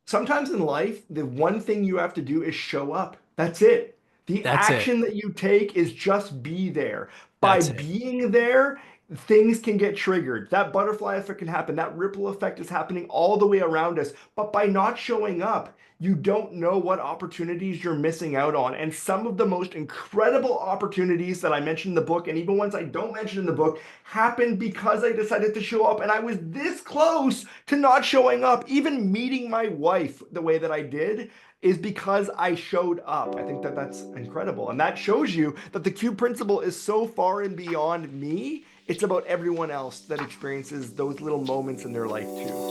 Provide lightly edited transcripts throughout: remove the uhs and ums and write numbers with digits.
sometimes in life, the one thing you have to do is show up. That's it. The That's it. action that you take is just be there. By That's it. being there, things can get triggered. That butterfly effect can happen. That ripple effect is happening all the way around us. But by not showing up, you don't know what opportunities you're missing out on. And some of the most incredible opportunities that I mentioned in the book, and even ones I don't mention in the book, happened because I decided to show up. And I was this close to not showing up. Even meeting my wife the way that I did is because I showed up. I think that that's incredible. And that shows you that the cube principle is so far and beyond me. It's about everyone else that experiences those little moments in their life too.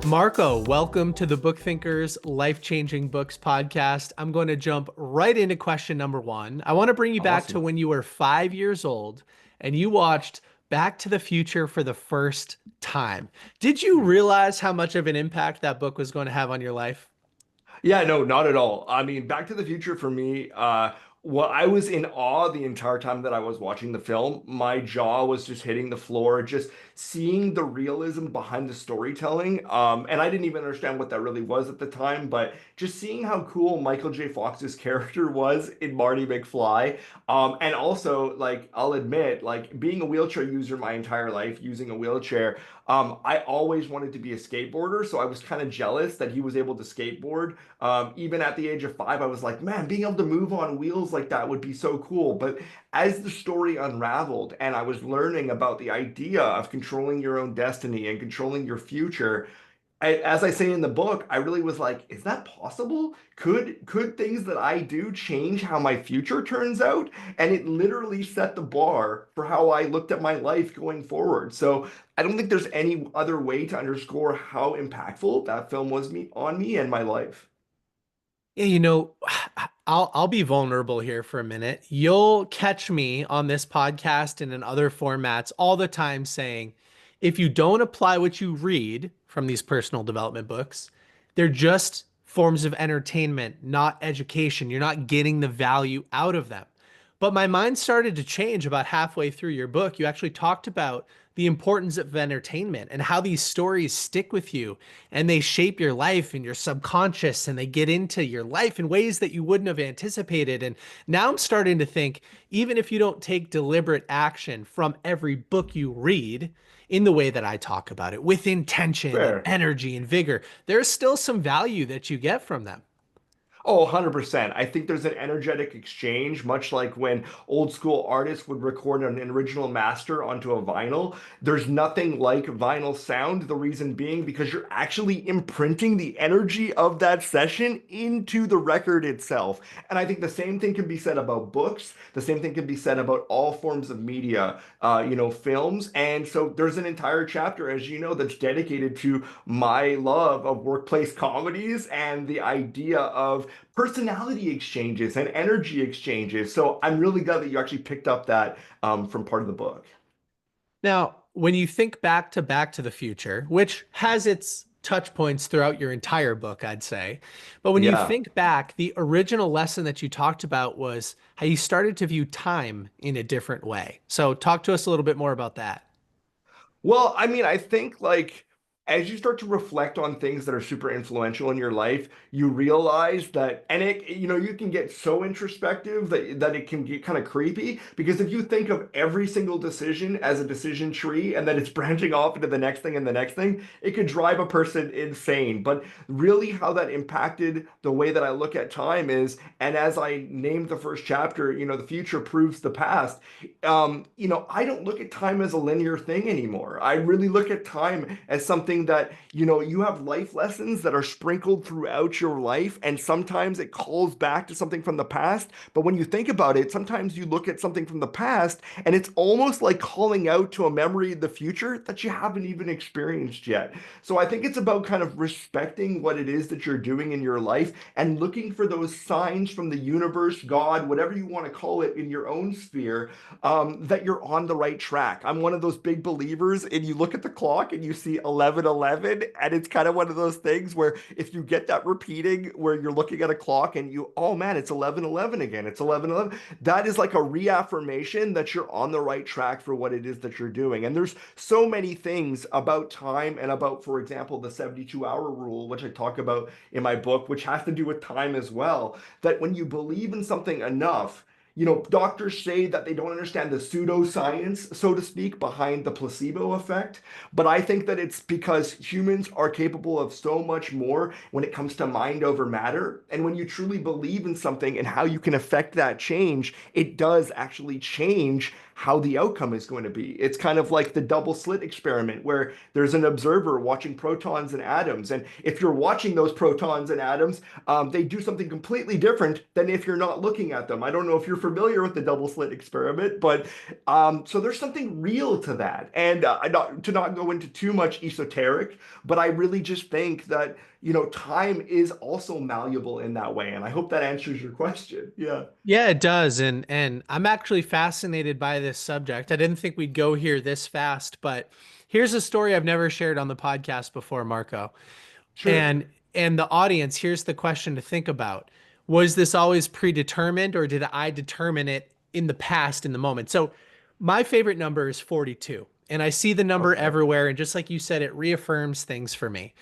Marco, welcome to the BookThinkers Life-Changing Books podcast. I'm going to jump right into question number one. I want to bring you back to Awesome. when you were 5 years old and you watched Back to the Future for the first time. Did you realize how much of an impact that book was going to have on your life? Yeah, no, not at all. I mean, Back to the Future for me, well, I was in awe the entire time that I was watching the film. My jaw was just hitting the floor, just seeing the realism behind the storytelling. And I didn't even understand what that really was at the time, but just seeing how cool Michael J. Fox's character was in Marty McFly. And also, like, I'll admit, like, being a wheelchair user my entire life, using a wheelchair, I always wanted to be a skateboarder, so I was kind of jealous that he was able to skateboard. Even at the age of 5, I was like, man, being able to move on wheels like that would be so cool. But as the story unraveled and I was learning about the idea of controlling your own destiny and controlling your future, as I say in the book, I really was like, is that possible? Could things that I do change how my future turns out? And it literally set the bar for how I looked at my life going forward. So I don't think there's any other way to underscore how impactful that film was me on me and my life. Yeah, I'll be vulnerable here for a minute. You'll catch me on this podcast and in other formats all the time saying, if you don't apply what you read from these personal development books, they're just forms of entertainment, not education. You're not getting the value out of them. But my mind started to change about halfway through your book. You actually talked about the importance of entertainment and how these stories stick with you and they shape your life and your subconscious and they get into your life in ways that you wouldn't have anticipated. And now I'm starting to think, even if you don't take deliberate action from every book you read in the way that I talk about it, with intention and Fair. energy and vigor, there's still some value that you get from them. Oh, 100%. I think there's an energetic exchange, much like when old school artists would record an original master onto a vinyl. There's nothing like vinyl sound. The reason being because you're actually imprinting the energy of that session into the record itself. And I think the same thing can be said about books. The same thing can be said about all forms of media, films. And so there's an entire chapter, as you know, that's dedicated to my love of workplace comedies and the idea of personality exchanges and energy exchanges. So I'm really glad that you actually picked up that from part of the book. Now, when you think Back to the Future, which has its touch points throughout your entire book, I'd say, but when you Yeah. think back, the original lesson that you talked about was how you started to view time in a different way. So talk to us a little bit more about that. Well, I mean, I think like as you start to reflect on things that are super influential in your life, you realize that, and you can get so introspective that it can get kind of creepy because if you think of every single decision as a decision tree and then it's branching off into the next thing and the next thing, it could drive a person insane. But really, how that impacted the way that I look at time is, and as I named the first chapter, the future proves the past. I don't look at time as a linear thing anymore. I really look at time as something that, you have life lessons that are sprinkled throughout your life, and sometimes it calls back to something from the past. But when you think about it, sometimes you look at something from the past and it's almost like calling out to a memory of the future that you haven't even experienced yet. So I think it's about kind of respecting what it is that you're doing in your life and looking for those signs from the universe, God, whatever you want to call it in your own sphere, that you're on the right track. I'm one of those big believers, and you look at the clock and you see 11:11, and it's kind of one of those things where if you get that repeating where you're looking at a clock and you, oh man, it's 11:11 again, it's 11:11, that is like a reaffirmation that you're on the right track for what it is that you're doing. And there's so many things about time and about, for example, the 72-hour rule, which I talk about in my book, which has to do with time as well, that when you believe in something enough, doctors say that they don't understand the pseudoscience, so to speak, behind the placebo effect. But I think that it's because humans are capable of so much more when it comes to mind over matter. And when you truly believe in something and how you can affect that change, it does actually change how the outcome is going to be. It's kind of like the double slit experiment where there's an observer watching protons and atoms. And if you're watching those protons and atoms, they do something completely different than if you're not looking at them. I don't know if you're familiar with the double slit experiment, but so there's something real to that. And to not go into too much esoteric, but I really just think that, time is also malleable in that way. And I hope that answers your question. Yeah. Yeah, it does. And I'm actually fascinated by this subject. I didn't think we'd go here this fast, but here's a story I've never shared on the podcast before, Marco. Sure. And the audience, here's the question to think about. Was this always predetermined or did I determine it in the past in the moment? So my favorite number is 42. And I see the number Okay. everywhere. And just like you said, it reaffirms things for me.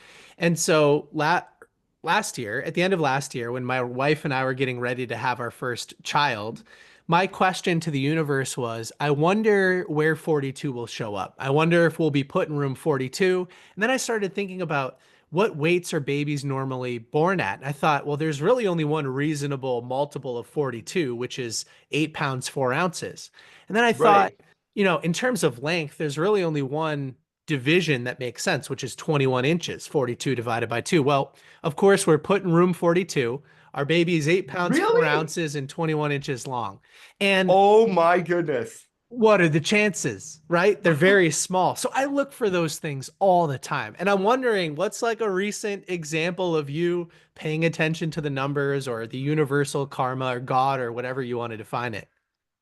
And so last year, at the end of last year, when my wife and I were getting ready to have our first child, my question to the universe was, I wonder where 42 will show up. I wonder if we'll be put in room 42. And then I started thinking about what weights are babies normally born at? And I thought, well, there's really only one reasonable multiple of 42, which is 8 pounds, 4 ounces. And then I thought, Right. in terms of length, there's really only one division that makes sense, which is 21 inches, 42 divided by 2. Well, of course, we're put in room 42. Our baby is 8 pounds, four Really? ounces, and 21 inches long. And Oh my goodness. what are the chances, right? They're very small. So I look for those things all the time. And I'm wondering what's like a recent example of you paying attention to the numbers or the universal karma or God or whatever you want to define it.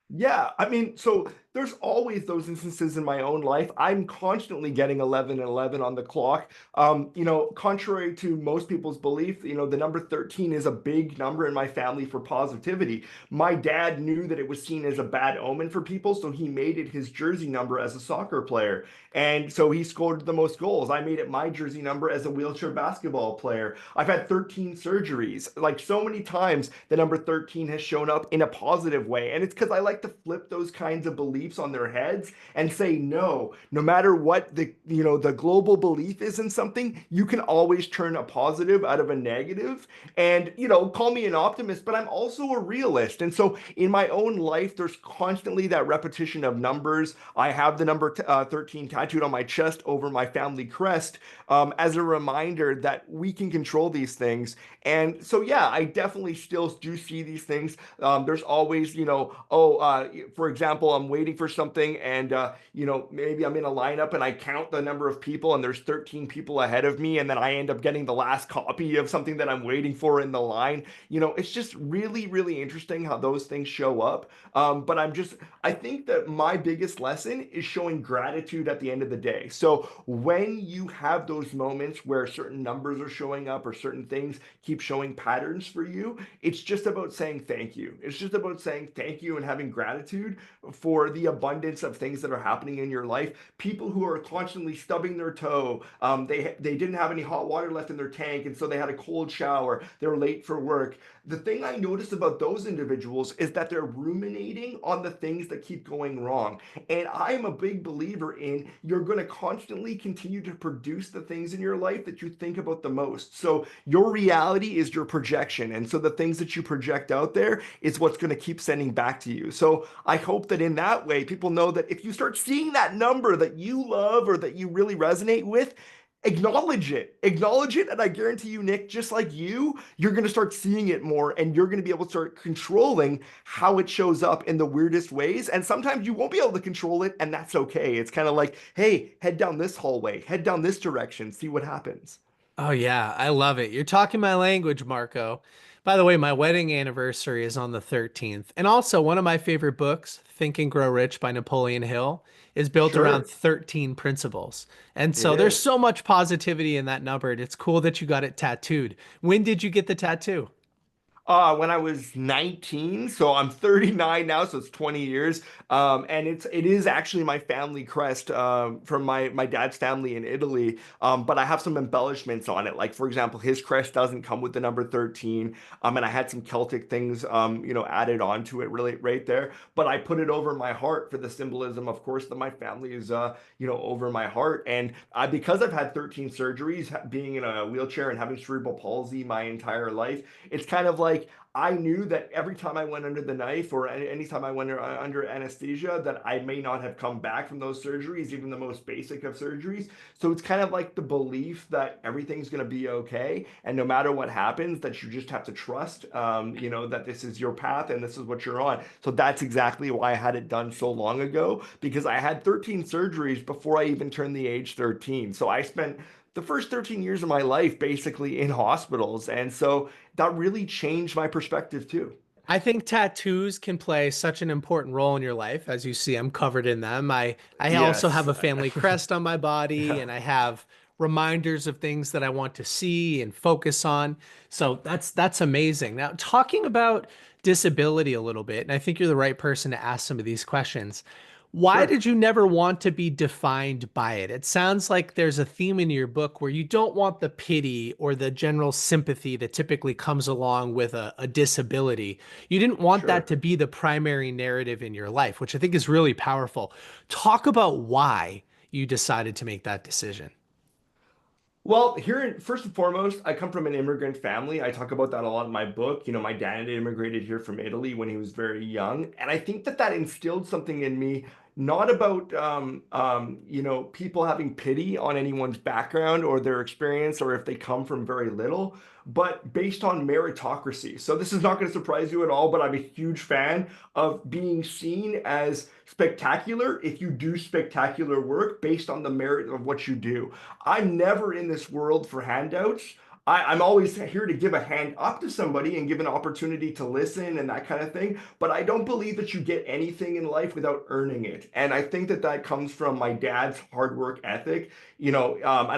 Yeah, I mean, so there's always those instances in my own life. I'm constantly getting 11 and 11 on the clock. Contrary to most people's belief, the number 13 is a big number in my family for positivity. My dad knew that it was seen as a bad omen for people, so he made it his jersey number as a soccer player. And so he scored the most goals. I made it my jersey number as a wheelchair basketball player. I've had 13 surgeries. Like so many times, the number 13 has shown up in a positive way. And it's because I like to flip those kinds of beliefs on their heads and say, no matter what the global belief is in something, you can always turn a positive out of a negative. And, call me an optimist, but I'm also a realist. And so in my own life, there's constantly that repetition of numbers. I have the number 13 tattooed on my chest over my family crest as a reminder that we can control these things. And so, yeah, I definitely still do see these things. There's always, for example, I'm waiting for something and, maybe I'm in a lineup and I count the number of people and there's 13 people ahead of me. And then I end up getting the last copy of something that I'm waiting for in the line. It's just really, really interesting how those things show up. But I think that my biggest lesson is showing gratitude at the end of the day. So when you have those moments where certain numbers are showing up or certain things keep showing patterns for you, it's just about saying thank you. It's just about saying thank you and having gratitude for the abundance of things that are happening in your life. People who are constantly stubbing their toe, they didn't have any hot water left in their tank, and so they had a cold shower. They're late for work. The thing I notice about those individuals is that they're ruminating on the things that keep going wrong. And I'm a big believer in you're going to constantly continue to produce the things in your life that you think about the most. So your reality is your projection. And so the things that you project out there is what's going to keep sending back to you. So I hope that in that way, people know that if you start seeing that number that you love or that you really resonate with, acknowledge it, and I guarantee you, Nick, just like you're going to start seeing it more and you're going to be able to start controlling how it shows up in the weirdest ways. And sometimes you won't be able to control it, and that's okay. It's kind of like, hey, head down this hallway, head down this direction, see what happens. Oh yeah, I love it. You're talking my language, Marco. By the way, my wedding anniversary is on the 13th. And also, one of my favorite books, Think and Grow Rich by Napoleon Hill, is built around Sure, 13 principles. And it so there's is. so much positivity in that number. And it's cool that you got it tattooed. When did you get the tattoo? When I was 19, so I'm 39 now, so it's 20 years. And it is actually my family crest from my dad's family in Italy. But I have some embellishments on it. Like for example, his crest doesn't come with the number 13. And I had some Celtic things added onto it really right there. But I put it over my heart for the symbolism, of course, that my family is over my heart. And because I've had 13 surgeries, being in a wheelchair and having cerebral palsy my entire life, it's kind of like I knew that every time I went under the knife or anytime I went under anesthesia, that I may not have come back from those surgeries, even the most basic of surgeries. So it's kind of like the belief that everything's going to be okay. And no matter what happens, that you just have to trust, that this is your path and this is what you're on. So that's exactly why I had it done so long ago, because I had 13 surgeries before I even turned the age 13. So I spent the first 13 years of my life basically in hospitals. And so that really changed my perspective too. I think tattoos can play such an important role in your life. As you see, I'm covered in them. I also have Yes. a family crest on my body, and I have reminders of things that I want to see and focus on. So that's amazing. Now, talking about disability a little bit, and I think you're the right person to ask some of these questions. Why Sure. did you never want to be defined by it? It sounds like there's a theme in your book where you don't want the pity or the general sympathy that typically comes along with a disability. You didn't want that Sure. to be the primary narrative in your life, which I think is really powerful. Talk about why you decided to make that decision. Well, first and foremost, I come from an immigrant family. I talk about that a lot in my book. My dad immigrated here from Italy when he was very young, and I think that instilled something in me, not about people having pity on anyone's background or their experience or if they come from very little, but based on meritocracy. So this is not going to surprise you at all, but I'm a huge fan of being seen as spectacular if you do spectacular work based on the merit of what you do. I'm never in this world for handouts. I'm always here to give a hand up to somebody and give an opportunity to listen and that kind of thing. But I don't believe that you get anything in life without earning it. And I think that comes from my dad's hard work ethic. And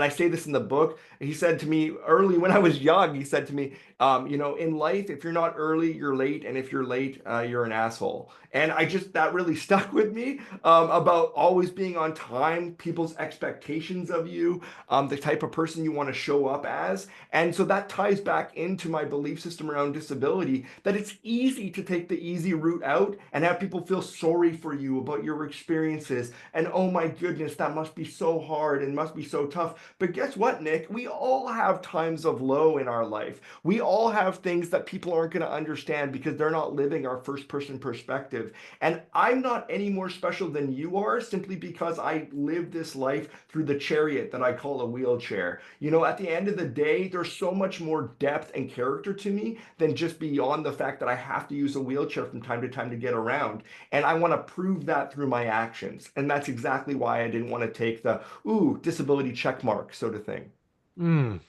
I say this in the book. He said to me early when I was young, he said to me, in life, if you're not early, you're late. And if you're late, you're an asshole. And that really stuck with me about always being on time, people's expectations of you, the type of person you want to show up as. And so that ties back into my belief system around disability, that it's easy to take the easy route out and have people feel sorry for you about your experiences. And oh my goodness, that must be so hard and must be so tough. But guess what, Nick? We all have times of low in our life. We all have things that people aren't going to understand because they're not living our first person perspective. And I'm not any more special than you are simply because I live this life through the chariot that I call a wheelchair. At the end of the day, there's so much more depth and character to me than just beyond the fact that I have to use a wheelchair from time to time to get around. And I want to prove that through my actions. And that's exactly why I didn't want to take the, ooh, disability check mark sort of thing. Mm,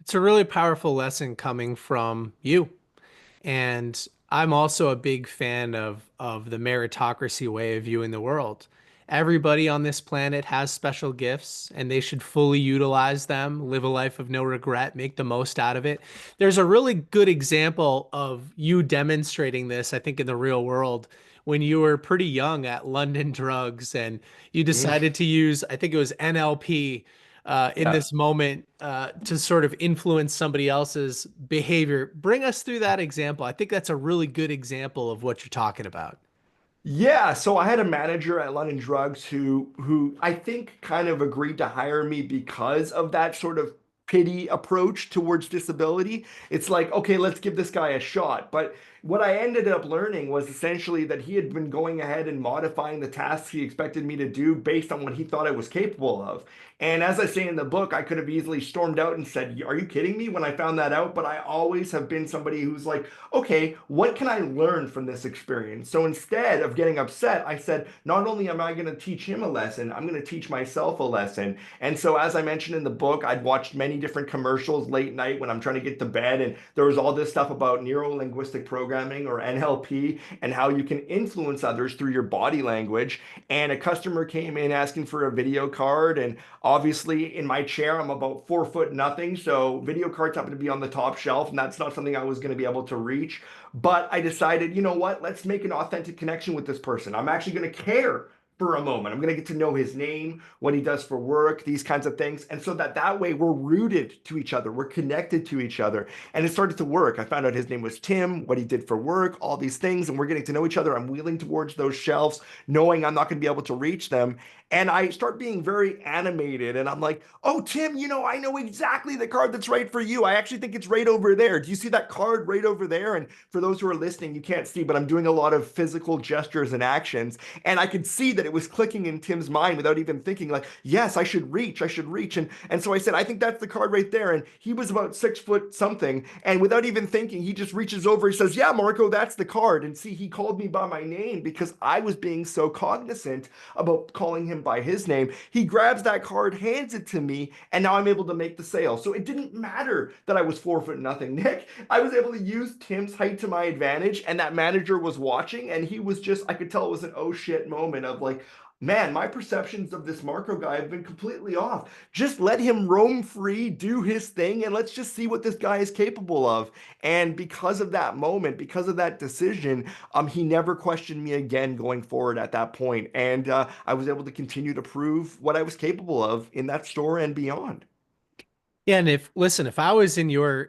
it's a really powerful lesson coming from you. And I'm also a big fan of the meritocracy way of viewing the world. Everybody on this planet has special gifts and they should fully utilize them, live a life of no regret, make the most out of it. There's a really good example of you demonstrating this, I think, in the real world when you were pretty young at London Drugs and you Mm, decided to use, I think it was NLP, in yeah. this moment to sort of influence somebody else's behavior. Bring us through that example. I think that's a really good example of what you're talking about. Yeah, so I had a manager at London Drugs who I think kind of agreed to hire me because of that sort of pity approach towards disability. It's like, okay, let's give this guy a shot. But what I ended up learning was essentially that he had been going ahead and modifying the tasks he expected me to do based on what he thought I was capable of. And as I say in the book, I could have easily stormed out and said, "Are you kidding me?" when I found that out. But I always have been somebody who's like, okay, what can I learn from this experience? So instead of getting upset, I said, not only am I going to teach him a lesson, I'm going to teach myself a lesson. And so, as I mentioned in the book, I'd watched many different commercials late night when I'm trying to get to bed. And there was all this stuff about neuro-linguistic programming or NLP and how you can influence others through your body language. And a customer came in asking for a video card. And obviously, in my chair, I'm about 4 foot nothing. So video cards happen to be on the top shelf, and that's not something I was going to be able to reach. But I decided, you know what? Let's make an authentic connection with this person. I'm actually going to care for a moment. I'm going to get to know his name, what he does for work, these kinds of things. And so that way we're rooted to each other. We're connected to each other. And it started to work. I found out his name was Tim, what he did for work, all these things. And we're getting to know each other. I'm wheeling towards those shelves, knowing I'm not going to be able to reach them. And I start being very animated. And I'm like, oh, Tim, I know exactly the card that's right for you. I actually think it's right over there. Do you see that card right over there? And for those who are listening, you can't see, but I'm doing a lot of physical gestures and actions. And I could see that it was clicking in Tim's mind without even thinking, like, yes, I should reach, I should reach. And so I said, I think that's the card right there. And he was about 6 foot something. And without even thinking, he just reaches over. He says, yeah, Marco, that's the card. And see, he called me by my name because I was being so cognizant about calling him by his name. He grabs that card, hands it to me, and now I'm able to make the sale. So it didn't matter that I was 4 foot nothing, Nick. I was able to use Tim's height to my advantage, and that manager was watching, and he was just, I could tell it was an oh shit moment of like, man, my perceptions of this Marco guy have been completely off. Just let him roam free, do his thing, and let's just see what this guy is capable of. And because of that moment, because of that decision, he never questioned me again going forward at that point. And I was able to continue to prove what I was capable of in that store and beyond. Yeah, and if I was in your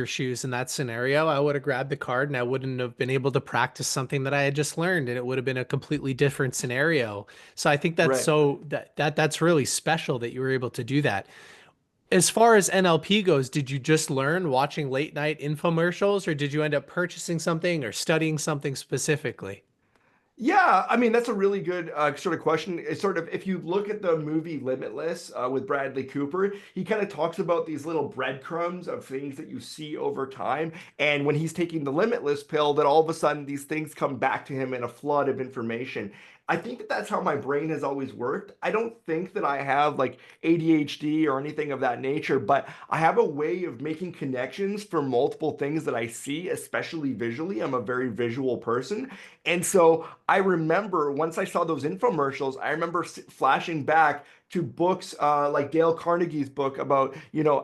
shoes in that scenario, I would have grabbed the card and I wouldn't have been able to practice something that I had just learned, and it would have been a completely different scenario. So I think that's Right. so that's really special that you were able to do that. As far as NLP goes, did you just learn watching late night infomercials, or did you end up purchasing something or studying something specifically? Yeah, I mean that's a really good sort of question. It's sort of if you look at the movie Limitless with Bradley Cooper, he kind of talks about these little breadcrumbs of things that you see over time, and when he's taking the Limitless pill, that all of a sudden these things come back to him in a flood of information. I think that that's how my brain has always worked. I don't think that I have like ADHD or anything of that nature, but I have a way of making connections for multiple things that I see, especially visually. I'm a very visual person. And so I remember once I saw those infomercials, I remember flashing back to books like Dale Carnegie's book about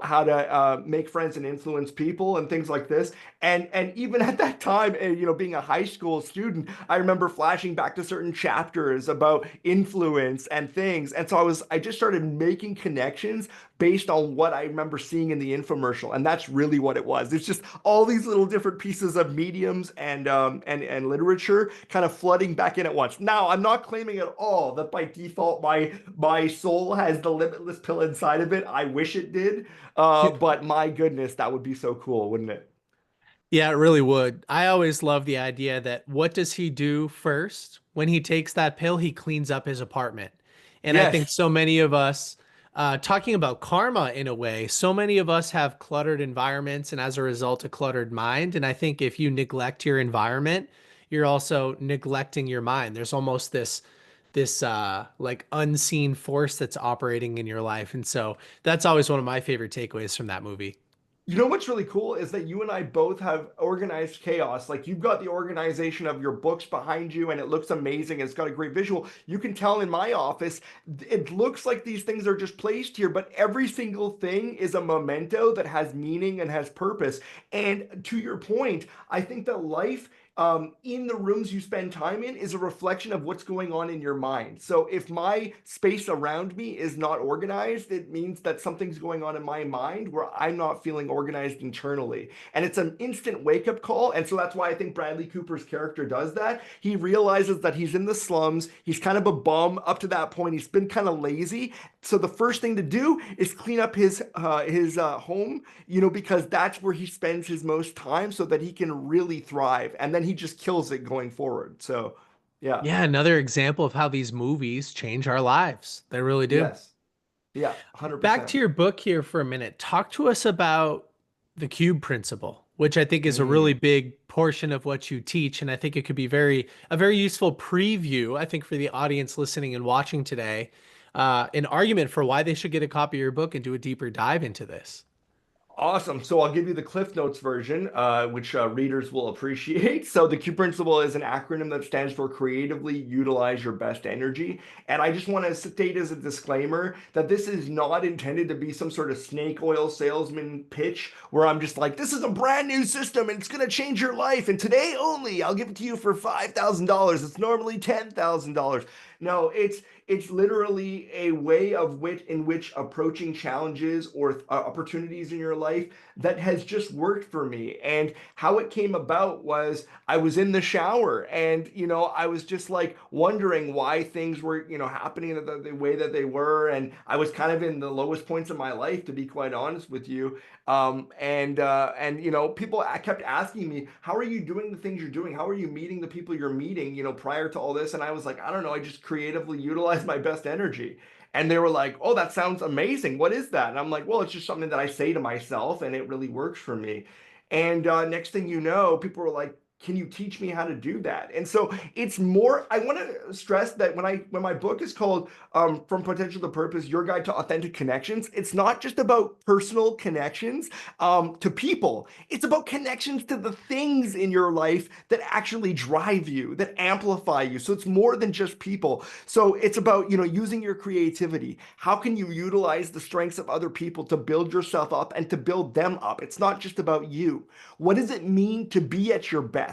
how to make friends and influence people and things like this. And even at that time, being a high school student, I remember flashing back to certain chapters about influence and things. And so I just started making connections based on what I remember seeing in the infomercial, and that's really what it was. It's just all these little different pieces of mediums and literature kind of flooding back in at once. Now, I'm not claiming at all that by default my soul has the limitless pill inside of it. I wish it did, but my goodness, that would be so cool, wouldn't it? Yeah, it really would. I always love the idea that what does he do first? When he takes that pill, he cleans up his apartment. And I think Yes. so many of us, talking about karma in a way, so many of us have cluttered environments and as a result, a cluttered mind. And I think if you neglect your environment, you're also neglecting your mind. There's almost this like unseen force that's operating in your life. And so that's always one of my favorite takeaways from that movie. You know what's really cool is that you and I both have organized chaos. Like you've got the organization of your books behind you and it looks amazing. It's got a great visual. You can tell in my office, it looks like these things are just placed here, but every single thing is a memento that has meaning and has purpose. And to your point, I think that life in the rooms you spend time in is a reflection of what's going on in your mind. So if my space around me is not organized, it means that something's going on in my mind where I'm not feeling organized internally. And it's an instant wake up call. And so that's why I think Bradley Cooper's character does that. He realizes that he's in the slums. He's kind of a bum up to that point. He's been kind of lazy. So the first thing to do is clean up his home, because that's where he spends his most time so that he can really thrive. And then he just kills it going forward. So, yeah, Yeah, another example of how these movies change our lives. They really do. yes, yeah, Back 100%. to your book here for a minute. Talk to us about the cube principle, which I think is a really Mm. big portion of what you teach. And I think it could be a very useful preview, I think, for the audience listening and watching today, an argument for why they should get a copy of your book and do a deeper dive into this. Awesome. So I'll give you the Cliff Notes version, which readers will appreciate. So the Q principle is an acronym that stands for creatively utilize your best energy. And I just want to state as a disclaimer that this is not intended to be some sort of snake oil salesman pitch where I'm just like, this is a brand new system and it's going to change your life. And today only, I'll give it to you for $5,000. It's normally $10,000. No, it's literally a way of wit in which approaching challenges or opportunities in your life that has just worked for me. And how it came about was I was in the shower and, I was just like wondering why things were, happening the way that they were. And I was kind of in the lowest points of my life, to be quite honest with you. People kept asking me, how are you doing the things you're doing? How are you meeting the people you're meeting, prior to all this? And I was like, I don't know, I just creatively utilize my best energy. And they were like, oh, that sounds amazing. What is that? And I'm like, well, it's just something that I say to myself and it really works for me. And next thing you know, people were like, can you teach me how to do that? And so it's more, I want to stress that when my book is called From Potential to Purpose, Your Guide to Authentic Connections, it's not just about personal connections to people. It's about connections to the things in your life that actually drive you, that amplify you. So it's more than just people. So it's about, using your creativity. How can you utilize the strengths of other people to build yourself up and to build them up? It's not just about you. What does it mean to be at your best?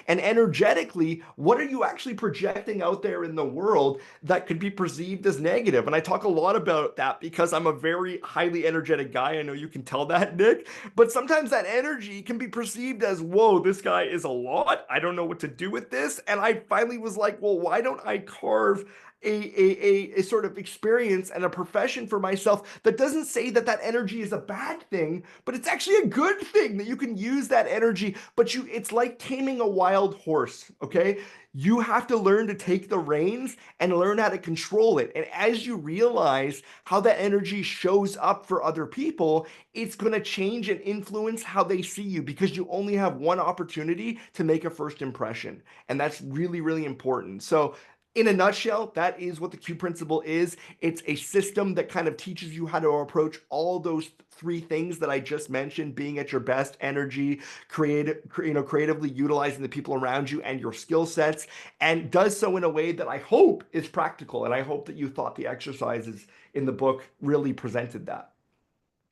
And energetically, what are you actually projecting out there in the world that could be perceived as negative? And I talk a lot about that because I'm a very highly energetic guy. I know you can tell that, Nick. But sometimes that energy can be perceived as, whoa, this guy is a lot. I don't know what to do with this. And I finally was like, well, why don't I carve a sort of experience and a profession for myself that doesn't say that that energy is a bad thing, but it's actually a good thing that you can use that energy. But it's like taming a wild horse, okay? You have to learn to take the reins and learn how to control it. And as you realize how that energy shows up for other people, it's going to change and influence how they see you because you only have one opportunity to make a first impression. And that's really, really important. So in a nutshell, that is what the Q principle is. It's a system that kind of teaches you how to approach all those three things that I just mentioned: being at your best, energy, creatively utilizing the people around you and your skill sets, and does so in a way that I hope is practical. And I hope that you thought the exercises in the book really presented that.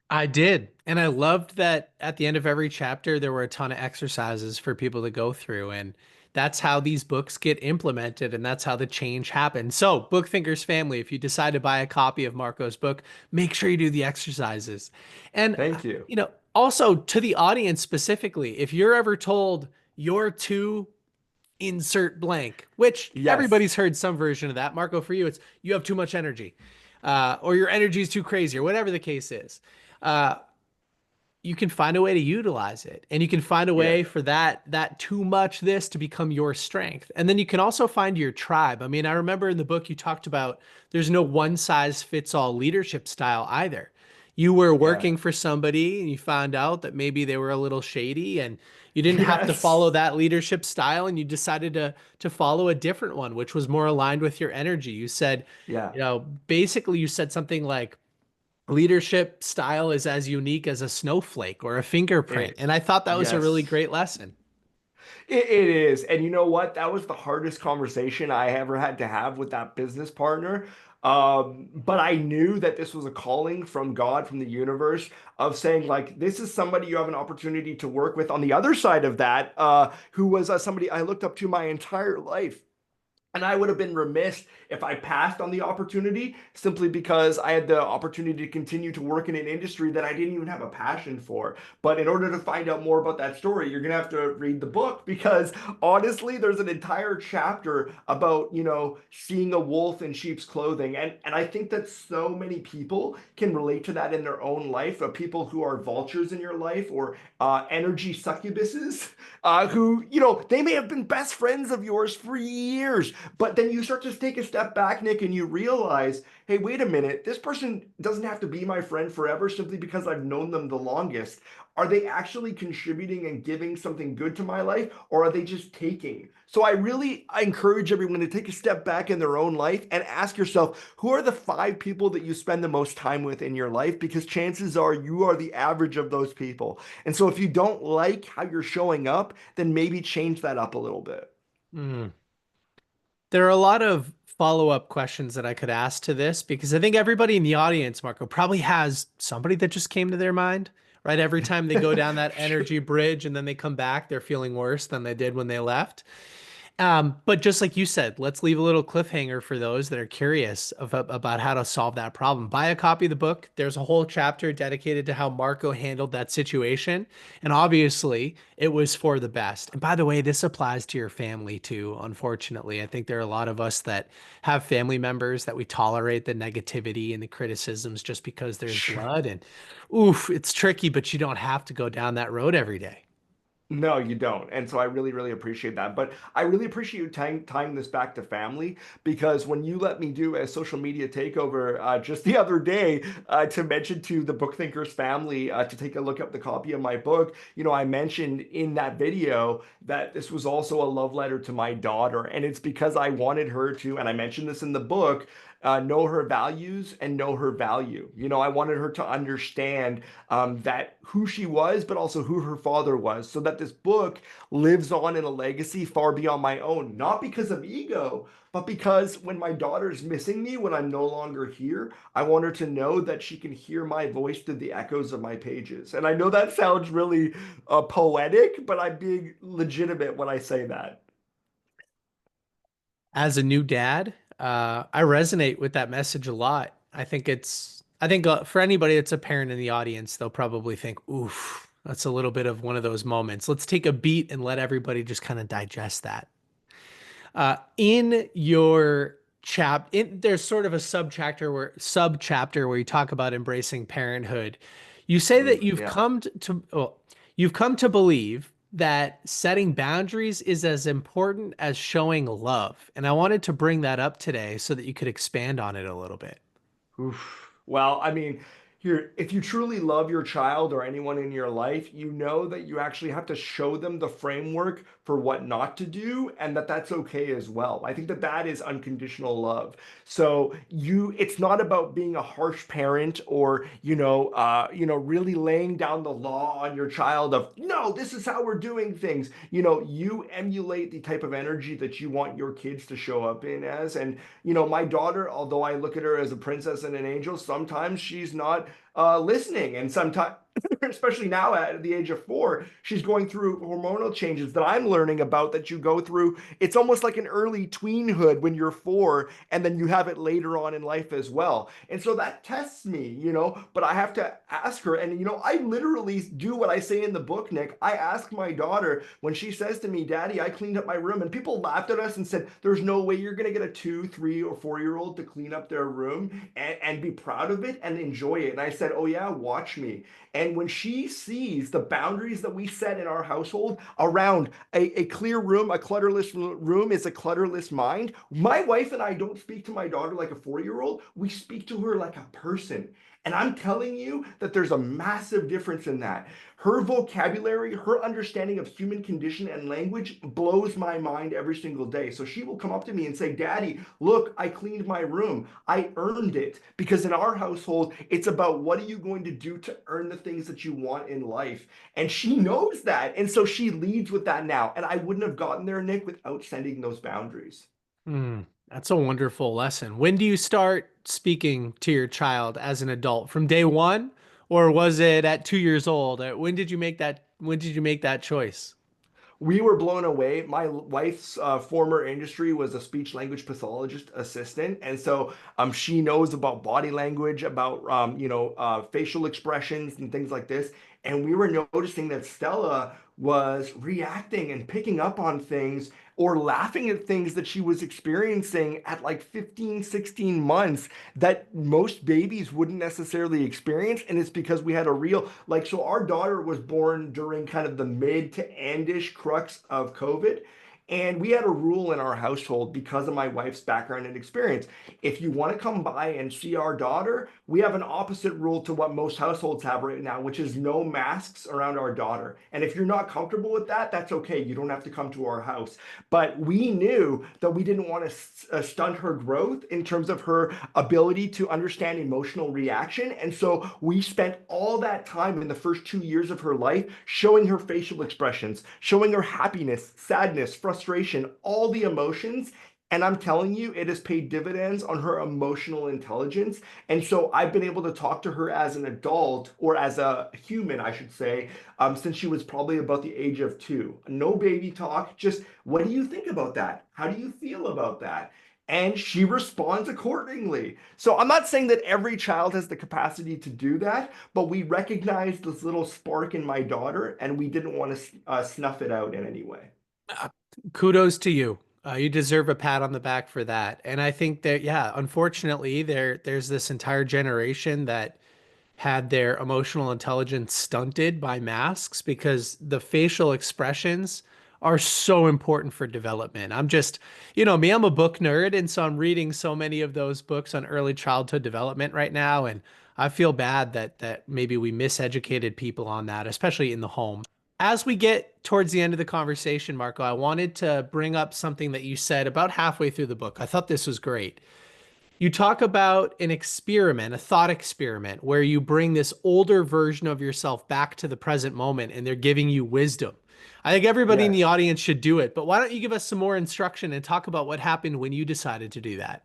I did. And I loved that at the end of every chapter, there were a ton of exercises for people to go through. And that's how these books get implemented. And that's how the change happens. So, BookThinkers family, if you decide to buy a copy of Marco's book, make sure you do the exercises. And, Thank you. also to the audience specifically, if you're ever told you're too insert blank, which Yes. everybody's heard some version of that. Marco, for you, it's you have too much energy, or your energy is too crazy, or whatever the case is. Uh, you can find a way to utilize it, and you can find a Yeah. way for that too much this to become your strength. And then you can also find your tribe. I mean, I remember in the book you talked about there's no one size fits all leadership style either. You were Yeah. working for somebody and you found out that maybe they were a little shady, and you didn't have to Yes. follow that leadership style, and you decided to follow a different one which was more aligned with your energy. You said, Yeah. basically you said something like leadership style is as unique as a snowflake or a fingerprint. It, And I thought that was a really yes. great lesson. It is. And you know what? That was the hardest conversation I ever had to have with that business partner. But I knew that this was a calling from God, from the universe, of saying, like, this is somebody you have an opportunity to work with on the other side of that, who was somebody I looked up to my entire life. And I would have been remiss if I passed on the opportunity simply because I had the opportunity to continue to work in an industry that I didn't even have a passion for. But in order to find out more about that story, you're going to have to read the book because honestly, there's an entire chapter about, seeing a wolf in sheep's clothing. And I think that so many people can relate to that in their own life, of people who are vultures in your life or energy succubuses, who, they may have been best friends of yours for years, But then you start to take a step back, Nick, and you realize, hey, wait a minute, this person doesn't have to be my friend forever simply because I've known them the longest. Are they actually contributing and giving something good to my life, or are they just taking? So I encourage everyone to take a step back in their own life and ask yourself, who are the 5 people that you spend the most time with in your life? Because chances are you are the average of those people. And so if you don't like how you're showing up, then maybe change that up a little bit. Mm. There are a lot of follow-up questions that I could ask to this because I think everybody in the audience, Marco, probably has somebody that just came to their mind, right? Every time they go down that energy bridge and then they come back, they're feeling worse than they did when they left. But just like you said, let's leave a little cliffhanger for those that are curious about how to solve that problem. Buy a copy of the book. There's a whole chapter dedicated to how Marco handled that situation. And obviously, it was for the best. And by the way, this applies to your family too, unfortunately. I think there are a lot of us that have family members that we tolerate the negativity and the criticisms just because there's blood. And oof, it's tricky, but you don't have to go down that road every day. No, you don't. And so I really, really appreciate that. But I really appreciate you tying this back to family because when you let me do a social media takeover just the other day to mention to the BookThinkers family to take a look up the copy of my book, I mentioned in that video that this was also a love letter to my daughter. And it's because I wanted her to, and I mentioned this in the book, know her values and know her value. I wanted her to understand that who she was, but also who her father was, so that this book lives on in a legacy far beyond my own, not because of ego, but because when my daughter's missing me, when I'm no longer here, I want her to know that she can hear my voice through the echoes of my pages. And I know that sounds really poetic, but I'm being legitimate when I say that. As a new dad, I resonate with that message a lot. I think for anybody that's a parent in the audience, they'll probably think, oof, that's a little bit of one of those moments. Let's take a beat and let everybody just kind of digest that. In your there's sort of a subchapter where you talk about embracing parenthood. You say that Yeah. you've come to believe that setting boundaries is as important as showing love. And I wanted to bring that up today so that you could expand on it a little bit. Oof. Well, I mean, here, if you truly love your child or anyone in your life, you know that you actually have to show them the framework for what not to do, and that that's okay as well. I think that that is unconditional love. So it's not about being a harsh parent or really laying down the law on your child of no, this is how we're doing things. You emulate the type of energy that you want your kids to show up in as, and my daughter, although I look at her as a princess and an angel, sometimes she's not listening. And sometimes, especially now at the age of 4, she's going through hormonal changes that I'm learning about that you go through. It's almost like an early tweenhood when you're 4, and then you have it later on in life as well. And so that tests me, but I have to ask her. And, I literally do what I say in the book, Nick. I ask my daughter when she says to me, Daddy, I cleaned up my room. And people laughed at us and said, there's no way you're going to get a 2, 3, or 4-year-old to clean up their room and be proud of it and enjoy it. And I said, oh, yeah, watch me. And when she sees the boundaries that we set in our household around a clear room, a clutterless room is a clutterless mind. My wife and I don't speak to my daughter like a 4-year-old. We speak to her like a person. And I'm telling you that there's a massive difference in that. Her vocabulary, her understanding of human condition and language blows my mind every single day. So she will come up to me and say, Daddy, look, I cleaned my room. I earned it. Because in our household, it's about what are you going to do to earn the things that you want in life. And she knows that. And so she leads with that now. And I wouldn't have gotten there, Nick, without setting those boundaries. That's a wonderful lesson. When do you start speaking to your child as an adult? From day one, or was it at 2 years old? When did you make that? When did you make that choice? We were blown away. My wife's former industry was a speech language pathologist assistant, and so she knows about body language, about facial expressions and things like this. And we were noticing that Stella was reacting and picking up on things or laughing at things that she was experiencing at like 15, 16 months that most babies wouldn't necessarily experience. And it's because we had a real, like, so our daughter was born during kind of the mid to endish crux of COVID. And we had a rule in our household because of my wife's background and experience. If you want to come by and see our daughter, we have an opposite rule to what most households have right now, which is no masks around our daughter. And if you're not comfortable with that, that's okay. You don't have to come to our house. But we knew that we didn't want to stunt her growth in terms of her ability to understand emotional reaction. And so we spent all that time in the first 2 years of her life showing her facial expressions, showing her happiness, sadness, frustration, all the emotions. And I'm telling you, it has paid dividends on her emotional intelligence. And so I've been able to talk to her as an adult, or as a human, I should say, since she was probably about the age of 2. No baby talk, just what do you think about that? How do you feel about that? And she responds accordingly. So I'm not saying that every child has the capacity to do that, but we recognized this little spark in my daughter, and we didn't want to snuff it out in any way. Uh, Kudos to you. You deserve a pat on the back for that. And I think that, yeah, unfortunately, there's this entire generation that had their emotional intelligence stunted by masks because the facial expressions are so important for development. I'm just, me, I'm a book nerd, and so I'm reading so many of those books on early childhood development right now, and I feel bad that maybe we miseducated people on that, especially in the home. As we get towards the end of the conversation, Marco, I wanted to bring up something that you said about halfway through the book. I thought this was great. You talk about an experiment, a thought experiment, where you bring this older version of yourself back to the present moment and they're giving you wisdom. I think everybody in the Yes. audience should do it, but why don't you give us some more instruction and talk about what happened when you decided to do that?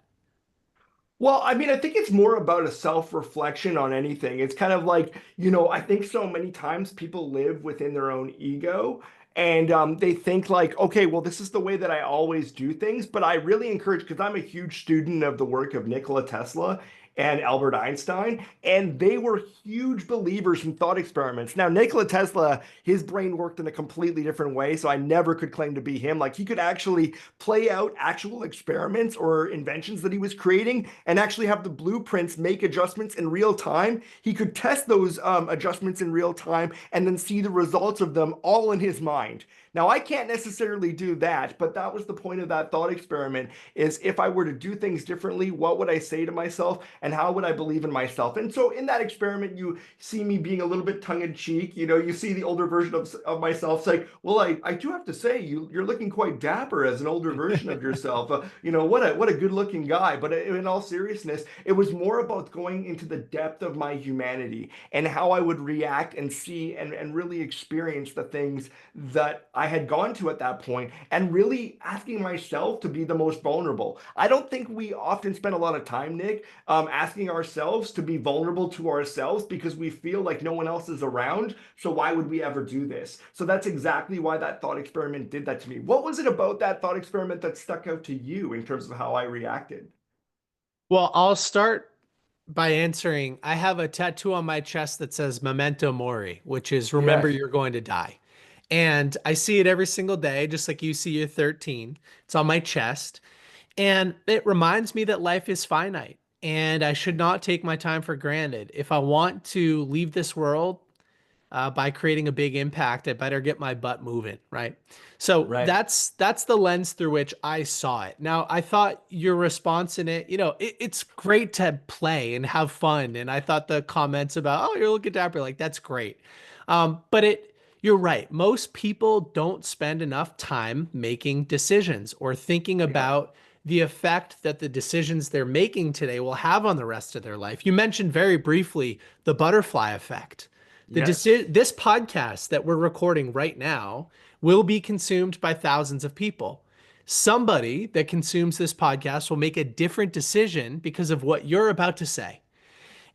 Well, I mean, I think it's more about a self-reflection on anything. It's kind of like, I think so many times people live within their own ego, and they think like, okay, well, this is the way that I always do things. But I really encourage, because I'm a huge student of the work of Nikola Tesla and Albert Einstein, and they were huge believers in thought experiments. Now, Nikola Tesla, his brain worked in a completely different way, so I never could claim to be him. Like, he could actually play out actual experiments or inventions that he was creating and actually have the blueprints make adjustments in real time. He could test those adjustments in real time and then see the results of them all in his mind. Now, I can't necessarily do that, but that was the point of that thought experiment, is if I were to do things differently, what would I say to myself and how would I believe in myself? And so in that experiment, you see me being a little bit tongue in cheek. You see the older version of myself say, well, I do have to say, you're looking quite dapper as an older version of yourself. What a good looking guy. But in all seriousness, it was more about going into the depth of my humanity and how I would react and see and really experience the things that I had gone to at that point, and really asking myself to be the most vulnerable. I don't think we often spend a lot of time, Nick, asking ourselves to be vulnerable to ourselves because we feel like no one else is around. So why would we ever do this? So that's exactly why that thought experiment did that to me. What was it about that thought experiment that stuck out to you in terms of how I reacted? Well, I'll start by answering. I have a tattoo on my chest that says Memento Mori, which is remember Yes. you're going to die. And I see it every single day, just like you see your 13. It's on my chest. And it reminds me that life is finite and I should not take my time for granted. If I want to leave this world by creating a big impact, I better get my butt moving, right? So Right. that's the lens through which I saw it. Now, I thought your response in it, it's great to play and have fun. And I thought the comments about, oh, you're looking dapper, like that's great. But you're right. Most people don't spend enough time making decisions or thinking Yeah. about the effect that the decisions they're making today will have on the rest of their life. You mentioned very briefly the butterfly effect. Yes. This podcast that we're recording right now will be consumed by thousands of people. Somebody that consumes this podcast will make a different decision because of what you're about to say,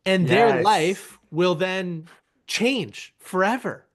and their Yes. life will then change forever,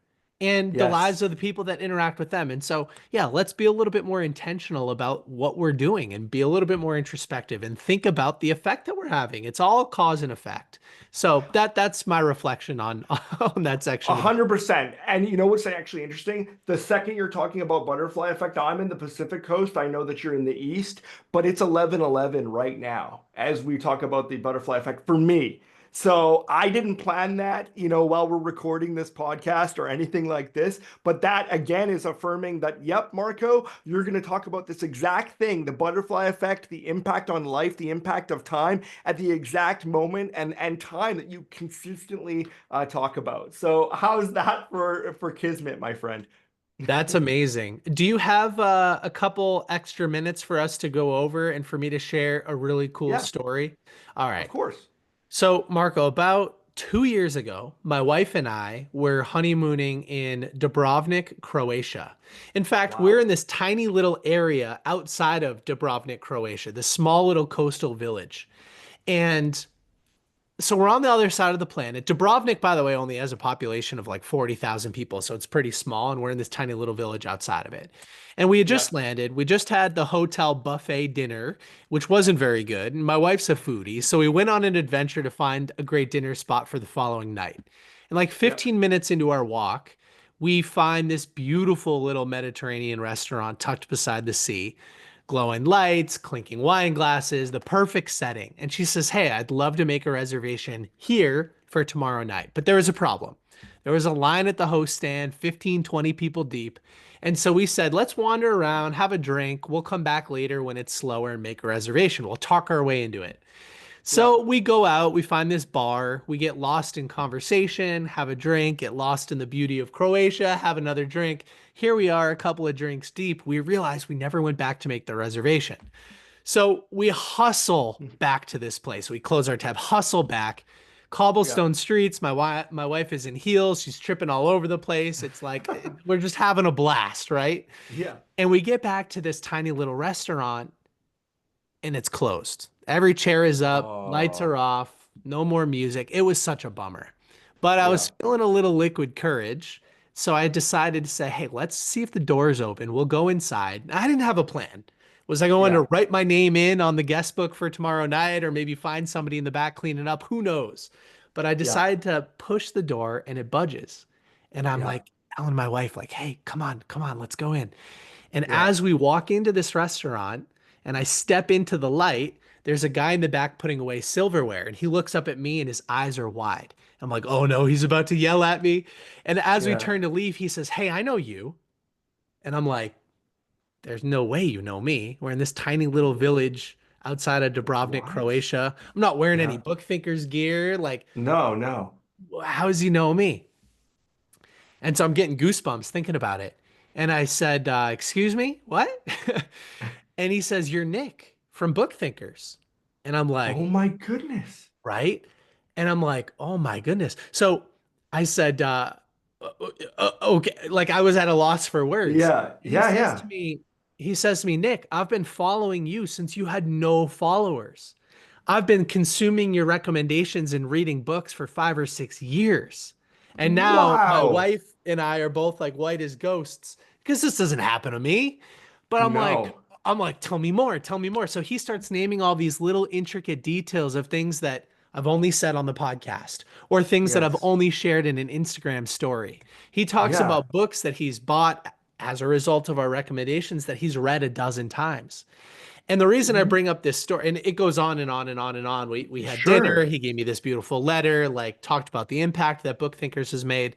and the lives Yes. of the people that interact with them. And so, yeah, let's be a little bit more intentional about what we're doing and be a little bit more introspective and think about the effect that we're having. It's all cause and effect. So that's my reflection on on that A section of the book. 100%. And you know what's actually interesting? The second you're talking about butterfly effect, I'm in the Pacific Coast. I know that you're in the East, but it's 11:11 right now as we talk about the butterfly effect for me. So I didn't plan that, while we're recording this podcast or anything like this. But that again is affirming that, yep, Marco, you're going to talk about this exact thing, the butterfly effect, the impact on life, the impact of time at the exact moment and time that you consistently talk about. So how's that for Kismet, my friend? That's amazing. Do you have a couple extra minutes for us to go over and for me to share a really cool Yeah, story? All of right. course. So, Marco, about 2 years ago, my wife and I were honeymooning in Dubrovnik, Croatia. In fact, we're in Wow. this tiny little area outside of Dubrovnik, Croatia, this small little coastal village. And so we're on the other side of the planet. Dubrovnik, by the way, only has a population of like 40,000 people, so it's pretty small, and we're in this tiny little village outside of it. And we had Yeah, just landed. We just had the hotel buffet dinner, which wasn't very good. And my wife's a foodie, so we went on an adventure to find a great dinner spot for the following night. And like yeah, 15 minutes into our walk, we find this beautiful little Mediterranean restaurant tucked beside the sea, glowing lights, clinking wine glasses, the perfect setting. And she says, "Hey, I'd love to make a reservation here for tomorrow night." But there was a problem. There was a line at the host stand, 15, 20 people deep. And so we said, let's wander around, have a drink. We'll come back later when it's slower and make a reservation. We'll talk our way into it. yeah, So we go out, we find this bar, we get lost in conversation, have a drink, get lost in the beauty of Croatia, have another drink. Here we are, a couple of drinks deep. We realize we never went back to make the reservation. So we hustle back to this place. We close our tab, hustle back. yeah, Cobblestone streets. My wife is in heels. She's tripping all over the place. It's like we're just having a blast, right? yeah. And we get back to this tiny little restaurant and it's closed. Every chair is up, lights are Oh, off, no more music. It was such a bummer. But I was yeah, feeling a little liquid courage. So I decided to say, hey, let's see if the door's open. We'll go inside. I didn't have a plan. Was I going yeah, to write my name in on the guest book for tomorrow night or maybe find somebody in the back cleaning up? Who knows? But I yeah, decided to push the door and it budges. And I'm yeah, like telling my wife, like, hey, come on, let's go in. And yeah. as we walk into this restaurant and I step into the light, there's a guy in the back putting away silverware. And he looks up at me and his eyes are wide. I'm like, oh no, he's about to yell at me. And as we Yeah. turn to leave, he says, hey, I know you. And I'm like, there's no way you know me. We're in this tiny little village outside of Dubrovnik, What? Croatia. I'm not wearing any Yeah. BookThinkers gear. Like, No, no. how does he know me? And so I'm getting goosebumps thinking about it. And I said, excuse me, what? And he says, you're Nick from BookThinkers. And I'm Oh like, my goodness. right? And I'm like, oh my goodness. So I said, okay, like I was at a loss for words. Yeah, He yeah, says yeah. to me, he says to me, Nick, I've been following you since you had no followers. I've been consuming your recommendations and reading books for 5 or 6 years. And now my Wow. wife and I are both like white as ghosts because this doesn't happen to me. But No. I'm like, tell me more, tell me more. So he starts naming all these little intricate details of things that I've only said on the podcast or things that I've Yes. only shared in an Instagram story. He talks Yeah. about books that he's bought as a result of our recommendations that he's read a dozen times. And the reason I Mm, bring up this story, and it goes on and on and on and on. We had dinner. sure. He gave me this beautiful letter, like talked about the impact that Book Thinkers has made.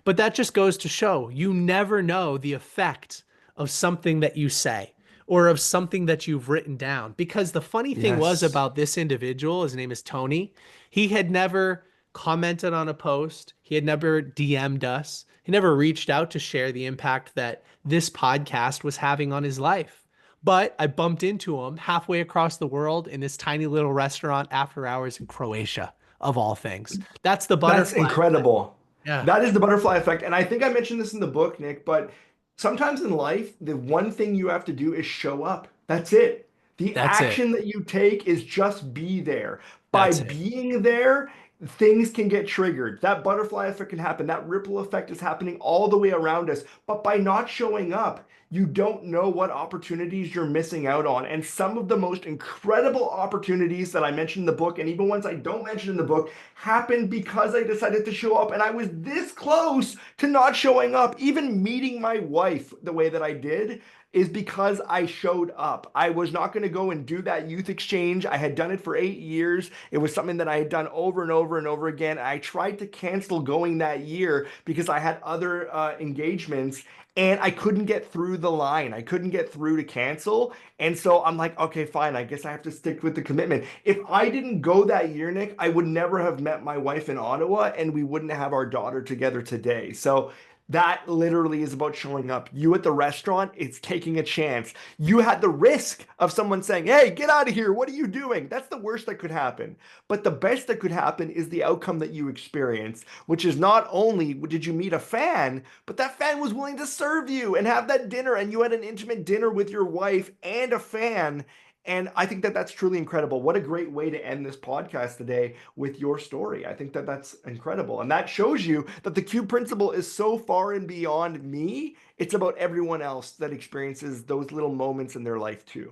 But that just goes to show you never know the effect of something that you say or of something that you've written down. Because the funny thing was Yes. about this individual, his name is Tony, he had never commented on a post, he had never DM'd us, he never reached out to share the impact that this podcast was having on his life. But I bumped into him halfway across the world in this tiny little restaurant after hours in Croatia, of all things. That's the That's butterfly effect. incredible. Yeah, That is the butterfly effect. And I think I mentioned this in the book, Nick, but sometimes in life, the one thing you have to do is show up. That's it. The that's it. action that you take is just be there. By That's it. being there, things can get triggered. That butterfly effect can happen. That ripple effect is happening all the way around us. But by not showing up, you don't know what opportunities you're missing out on. And some of the most incredible opportunities that I mentioned in the book, and even ones I don't mention in the book, happened because I decided to show up. And I was this close to not showing up. Even meeting my wife the way that I did is because I showed up. I was not going to go and do that youth exchange. I had done it for 8 years. It was something that I had done over and over over and over again. I tried to cancel going that year because I had other engagements and I couldn't get through the line. I couldn't get through to cancel. And so I'm like, okay, fine. I guess I have to stick with the commitment. If I didn't go that year, Nick, I would never have met my wife in Ottawa and we wouldn't have our daughter together today. So that literally is about showing up. You at the restaurant, it's taking a chance. You had the risk of someone saying, hey, get out of here. What are you doing? That's the worst that could happen. But the best that could happen is the outcome that you experienced, which is not only did you meet a fan, but that fan was willing to serve you and have that dinner, and you had an intimate dinner with your wife and a fan. And I think that that's truly incredible. What a great way to end this podcast today with your story. I think that that's incredible. And that shows you that the Cube principle is so far and beyond me. It's about everyone else that experiences those little moments in their life too.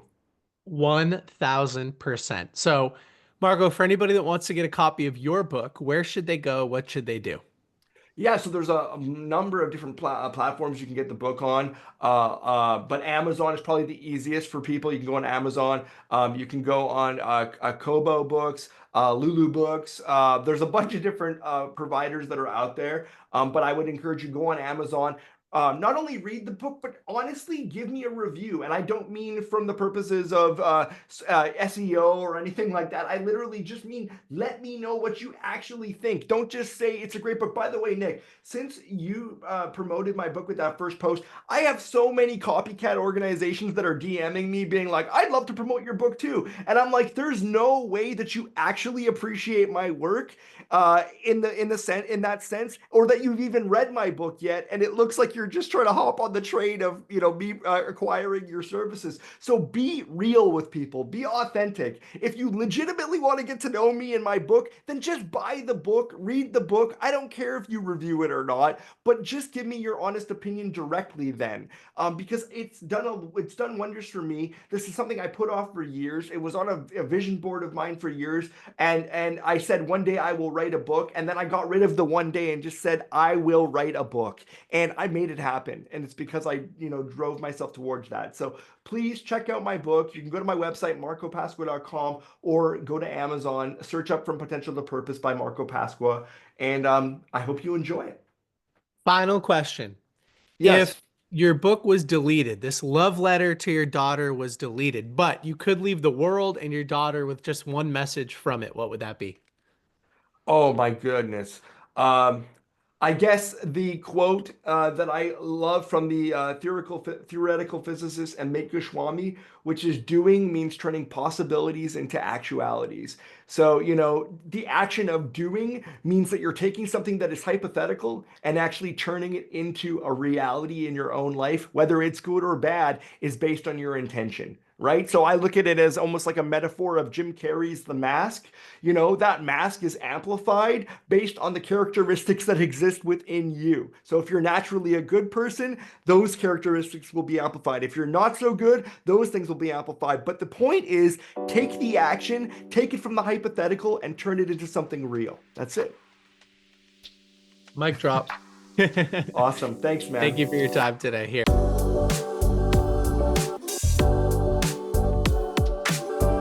1000%. So, Marco, for anybody that wants to get a copy of your book, where should they go? What should they do? Yeah, so there's a number of different platforms you can get the book on, but Amazon is probably the easiest for people. You can go on Amazon. You can go on Kobo Books, Lulu Books. There's a bunch of different providers that are out there, but I would encourage you to go on Amazon. Not only read the book, but honestly give me a review. And I don't mean from the purposes of SEO or anything like that. I literally just mean let me know what you actually think. Don't just say it's a great book. By the way, Nick, since you promoted my book with that first post, I have so many copycat organizations that are DMing me being like, I'd love to promote your book too. And I'm like, there's no way that you actually appreciate my work in that sense, or that you've even read my book yet. And it looks like you're just trying to hop on the train of me acquiring your services. So be real with people, be authentic. If you legitimately want to get to know me and my book, then just buy the book, read the book. I don't care if you review it or not, but just give me your honest opinion directly then, because it's done wonders for me. This is something I put off for years. It was on a vision board of mine for years, and I said one day I will write a book, and then I got rid of the one day and just said I will write a book, and I made it happen. And it's because I drove myself towards that. So please check out my book. You can go to my website, marcopasqua.com, or go to Amazon, search up From Potential to Purpose by Marco Pasqua, and I hope you enjoy it. Final question. Yes. If your book was deleted, this love letter to your daughter was deleted, but you could leave the world and your daughter with just one message from it, what would that be? Oh my goodness. Um, I guess the quote that I love from the theoretical physicist Amit Goswami, which is doing means turning possibilities into actualities. So, the action of doing means that you're taking something that is hypothetical and actually turning it into a reality in your own life, whether it's good or bad, is based on your intention. Right. So I look at it as almost like a metaphor of Jim Carrey's The Mask. That mask is amplified based on the characteristics that exist within you. So if you're naturally a good person, those characteristics will be amplified. If you're not so good, those things will be amplified. But the point is, take the action, take it from the hypothetical and turn it into something real. That's it. Mic drop. Awesome. Thanks, Thank man. you for your time today. Here.